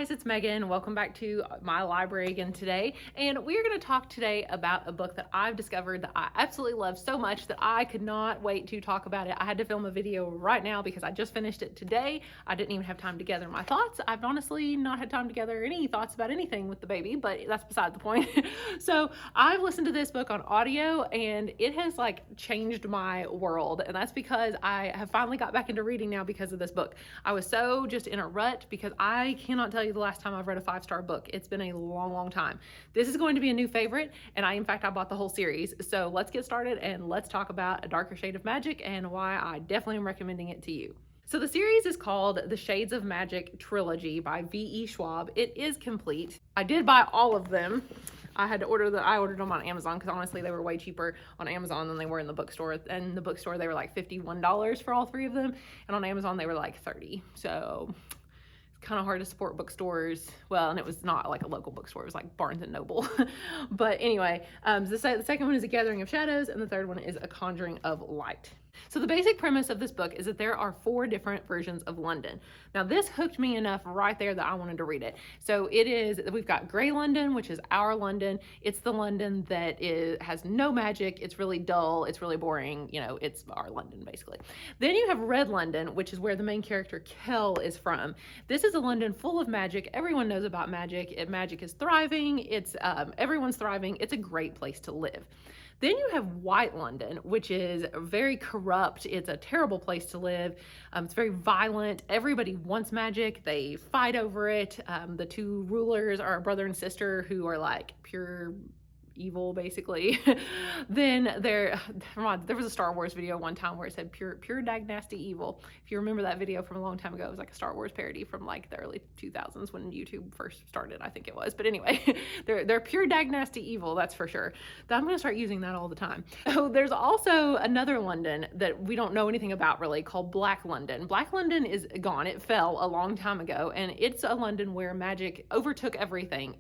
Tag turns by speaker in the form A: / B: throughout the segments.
A: guys, it's Megan. Welcome back to my library again today. And we're going to talk today about a book that I've discovered that I absolutely love so much that I could not wait to talk about it. I had to film a video right now because I just finished it today. I didn't even have time to gather my thoughts. I've honestly not had time to gather any thoughts about anything with the baby, but that's beside the point. So I've listened to this book on audio and it has like changed my world. And that's because I have finally got back into reading now because of this book. I was so just in a rut because I cannot tell you the last time I've read a 5-star book. It's been a long time. This is going to be a new favorite, and in fact, I bought the whole series. So let's get started and let's talk about A Darker Shade of Magic and why I definitely am recommending it to you. So the series is called The Shades of Magic Trilogy by V.E. Schwab. It is complete. I did buy all of them. I ordered them on Amazon because honestly they were way cheaper on Amazon than they were in the bookstore. In the bookstore they were like $51 for all 3 of them, and on Amazon they were like $30. So it's kind of hard to support bookstores. Well, and it was not like a local bookstore, it was like Barnes and Noble. But anyway, the second one is A Gathering of Shadows, and the third one is A Conjuring of Light. So the basic premise of this book is that there are 4 different versions of London. Now this hooked me enough right there that I wanted to read it. So we've got Grey London, which is our London. It's the London that has no magic. It's really dull. It's really boring. You know, it's our London basically. Then you have Red London, which is where the main character Kel is from. This is a London full of magic. Everyone knows about magic. Magic is thriving. Everyone's thriving. It's a great place to live. Then you have White London, which is very corrupt. It's a terrible place to live. It's very violent. Everybody wants magic. They fight over it. The 2 rulers are a brother and sister who are like pure evil basically. Then there was a Star Wars video one time where it said pure dag nasty evil. If you remember that video from a long time ago, it was like a Star Wars parody from like the early 2000s when YouTube first started, I think it was. But anyway, they're pure dag nasty evil, that's for sure. I'm gonna start using that all the time. So there's also another London that we don't know anything about really called Black London. Black London is gone. It fell a long time ago, and it's a London where magic overtook everything.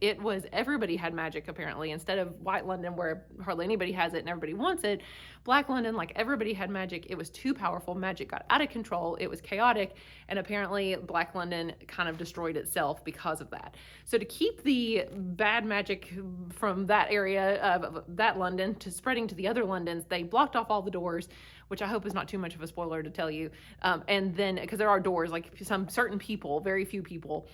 A: Everybody had magic apparently. Instead of White London where hardly anybody has it and everybody wants it, Black London, like everybody had magic. It was too powerful. Magic got out of control. It was chaotic, and apparently Black London kind of destroyed itself because of that. So to keep the bad magic from that area of that London to spreading to the other Londons, they blocked off all the doors, which I hope is not too much of a spoiler to tell you. And then, because there are doors, like some certain people, very few people,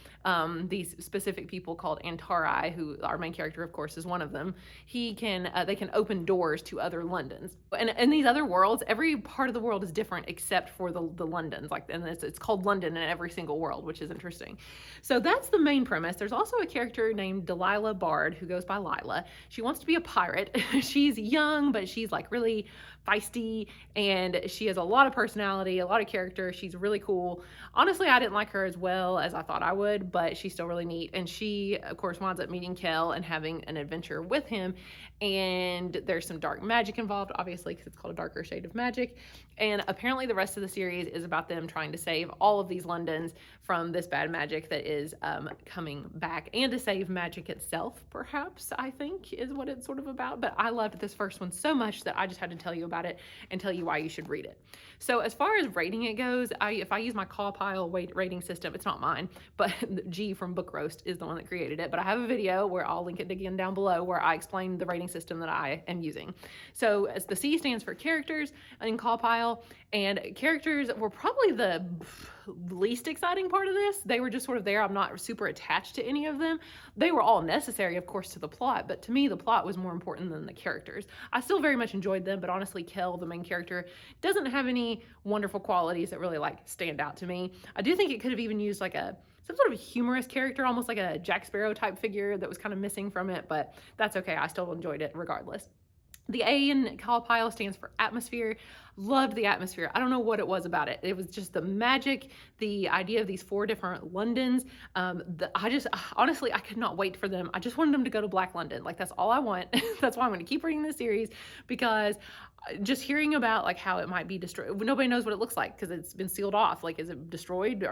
A: these specific people called Antari, who our main character, of course, is one of them. They can open doors to other Londons. And in these other worlds, every part of the world is different except for the Londons. And it's called London in every single world, which is interesting. So that's the main premise. There's also a character named Delilah Bard who goes by Lila. She wants to be a pirate. She's young, but she's like really feisty, and she has a lot of personality, a lot of character. She's really cool. Honestly, I didn't like her as well as I thought I would, but she's still really neat. And she, of course, winds up meeting Kel and having an adventure with him. And there's some dark magic involved, obviously, because it's called A Darker Shade of Magic. And apparently the rest of the series is about them trying to save all of these Londons from this bad magic that is coming back, and to save magic itself, perhaps, I think, is what it's sort of about. But I loved this first one so much that I just had to tell you about it and tell you why you should read it. So as far as rating it goes, if I use my CAWPILE rating system, it's not mine, but G from Book Roast is the one that created it. But I have a video where I'll link it again down below where I explain the rating system that I am using. So as the C stands for characters in CAWPILE, and characters were probably the least exciting part of this. They were just sort of there. I'm not super attached to any of them. They were all necessary, of course, to the plot, but to me, the plot was more important than the characters. I still very much enjoyed them, but honestly, Kel, the main character, doesn't have any wonderful qualities that really like stand out to me. I do think it could have even used like some sort of humorous character, almost like a Jack Sparrow type figure that was kind of missing from it, but that's okay. I still enjoyed it regardless. The A in CAWPILE stands for atmosphere. Loved the atmosphere. I don't know what it was about it. It was just the magic, the idea of these 4 different Londons. Honestly, I could not wait for them. I just wanted them to go to Black London. Like, that's all I want. That's why I'm going to keep reading this series, because just hearing about like how it might be destroyed, nobody knows what it looks like because it's been sealed off. Like, is it destroyed?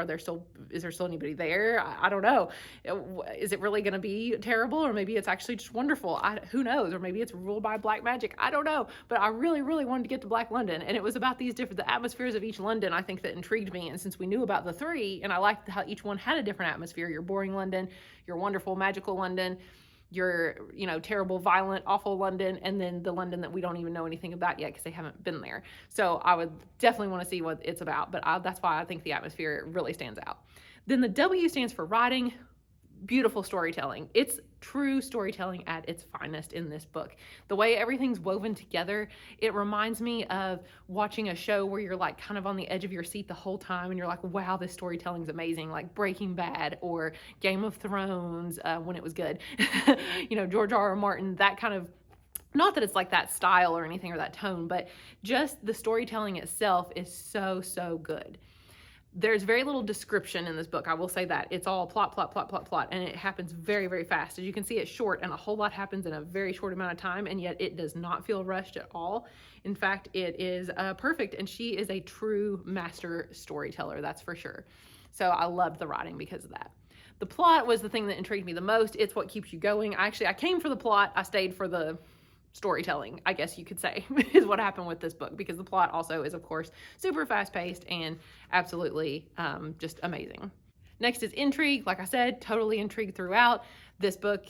A: Is there still anybody there? I don't know. Is it really going to be terrible, or maybe it's actually just wonderful? Who knows? Or maybe it's ruled by black magic. I don't know. But I really, really wanted to get to Black London. And it was about the atmospheres of each London, I think, that intrigued me. And since we knew about the three, and I liked how each one had a different atmosphere, your boring London, your wonderful, magical London, your, terrible, violent, awful London, and then the London that we don't even know anything about yet because they haven't been there. So I would definitely want to see what it's about, but that's why I think the atmosphere really stands out. Then the W stands for writing. Beautiful storytelling. It's true storytelling at its finest in this book. The way everything's woven together, it reminds me of watching a show where you're like kind of on the edge of your seat the whole time and you're like, wow, this storytelling's amazing, like Breaking Bad or Game of Thrones when it was good. George R.R. Martin, that kind of, not that it's like that style or anything or that tone, but just the storytelling itself is so, so good. There's very little description in this book, I will say that. It's all plot, and it happens very, very fast. As you can see, it's short, and a whole lot happens in a very short amount of time, and yet it does not feel rushed at all. In fact, it is perfect, and she is a true master storyteller, that's for sure. So I loved the writing because of that. The plot was the thing that intrigued me the most. It's what keeps you going. I came for the plot. I stayed for the storytelling, I guess you could say, is what happened with this book, because the plot also is, of course, super fast-paced and absolutely just amazing. Next is intrigue. Like I said, totally intrigued throughout. This book,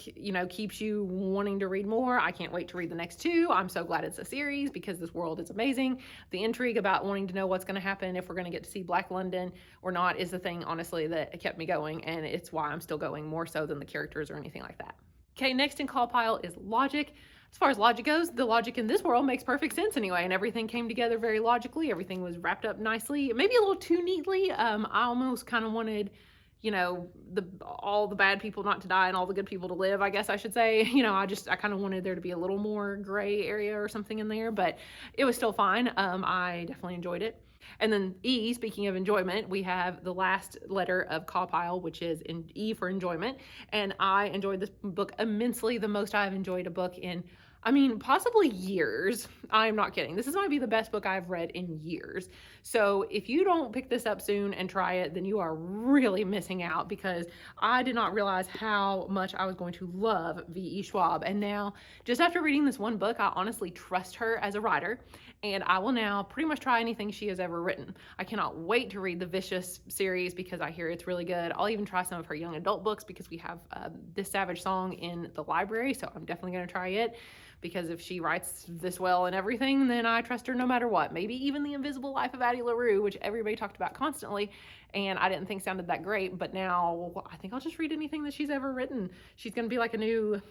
A: keeps you wanting to read more. I can't wait to read the next two. I'm so glad it's a series because this world is amazing. The intrigue about wanting to know what's going to happen, if we're going to get to see Black London or not, is the thing, honestly, that kept me going, and it's why I'm still going, more so than the characters or anything like that. Okay, next in CAWPILE is logic. As far as logic goes, the logic in this world makes perfect sense anyway, and everything came together very logically. Everything was wrapped up nicely, maybe a little too neatly. I almost kind of wanted, all the bad people not to die and all the good people to live, I guess I should say. I kind of wanted there to be a little more gray area or something in there, but it was still fine. I definitely enjoyed it. And then E, speaking of enjoyment, we have the last letter of CAWPILE, which is in E for enjoyment. And I enjoyed this book immensely, the most I've enjoyed a book in, possibly years. I'm not kidding. This might be the best book I've read in years. So if you don't pick this up soon and try it, then you are really missing out, because I did not realize how much I was going to love V.E. Schwab. And now, just after reading this one book, I honestly trust her as a writer, and I will now pretty much try anything she has ever written. I cannot wait to read the Vicious series because I hear it's really good. I'll even try some of her young adult books because we have This Savage Song in the library, so I'm definitely going to try it. Because if she writes this well and everything, then I trust her no matter what. Maybe even The Invisible Life of Addie LaRue, which everybody talked about constantly, and I didn't think sounded that great, but now I think I'll just read anything that she's ever written. She's going to be like the new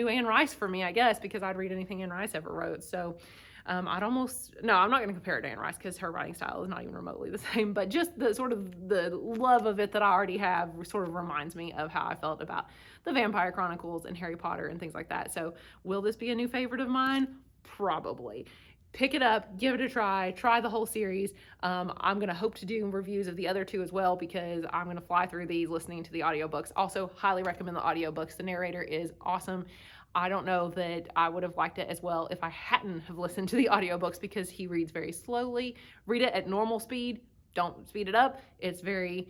A: Anne Rice for me, I guess, because I'd read anything Anne Rice ever wrote. So I'm not going to compare it to Anne Rice because her writing style is not even remotely the same, but just the sort of the love of it that I already have sort of reminds me of how I felt about the Vampire Chronicles and Harry Potter and things like that. So will this be a new favorite of mine? Probably. Pick it up, give it a try the whole series. I'm going to hope to do reviews of the other two as well, because I'm going to fly through these listening to the audiobooks. Also, highly recommend the audiobooks. The narrator is awesome. I don't know that I would have liked it as well if I hadn't have listened to the audiobooks, because he reads very slowly. Read it at normal speed. Don't speed it up. It's very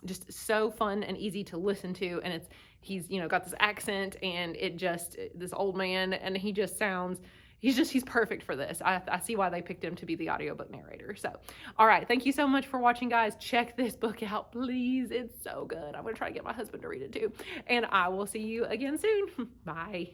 A: just so fun and easy to listen to, and he's got this accent, and this old man, and he just sounds, he's perfect for this. I see why they picked him to be the audiobook narrator. So, all right. Thank you so much for watching, guys. Check this book out, please. It's so good. I'm going to try to get my husband to read it too. And I will see you again soon. Bye.